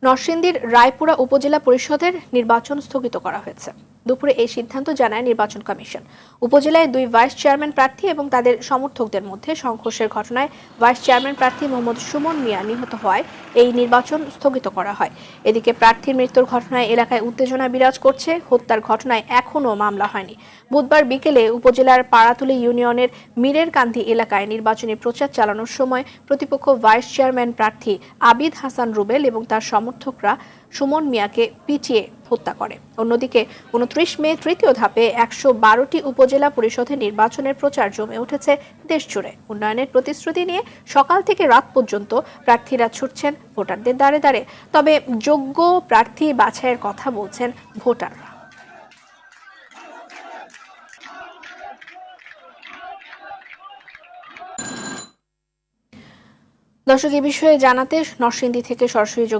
নরসিংদীর রায়পুরা উপজেলা পরিষদের নির্বাচন স্থগিত করা হয়েছে। দুপুরে এই সিদ্ধান্ত জানায় নির্বাচন কমিশন। উপজেলায় 2 ভাইস চেয়ারম্যান প্রার্থী এবং তাদের সমর্থকদের মধ্যে সংঘর্ষের ঘটনায় ভাইস চেয়ারম্যান প্রার্থী মোহাম্মদ সুমন মিয়া নিহত হওয়ায় এই নির্বাচন স্থগিত করা হয়। এদিকে প্রার্থীর মৃত্যুর ঘটনায় এলাকায় উত্তেজনা বিরাজ করছে। হত্যার ঘটনায় এখনও মামলা হয়নি। বুধবার বিকেলে উপজেলার পাড়াতুলি ইউনিয়নের মীরের কান্দি এলাকায় নির্বাচনী প্রচার চালানোর সময় প্রতিপক্ষ ভাইস চেয়ারম্যান প্রার্থী আবিদ হাসান রুবেল এবং তার সমর্থকরা সুমন মিয়াকে পিটিয়ে হত্যা করে। অন্যদিকে 29 মে তৃতীয় ধাপে 112টি উপজেলা পরিষদের নির্বাচনের প্রচার জমে উঠেছে দেশজুড়ে। উন্নয়নের প্রতিশ্রুতি নিয়ে সকাল থেকে রাত পর্যন্ত প্রার্থীরা ছুটছেন ভোটারদের দ্বারে দ্বারে। তবে যোগ্য প্রার্থী বাছাইয়ের কথা বলছেন ভোটাররা। দর্শক, এই বিষয়ে জানাতে নরসিংদী থেকে সরাসরি যোগ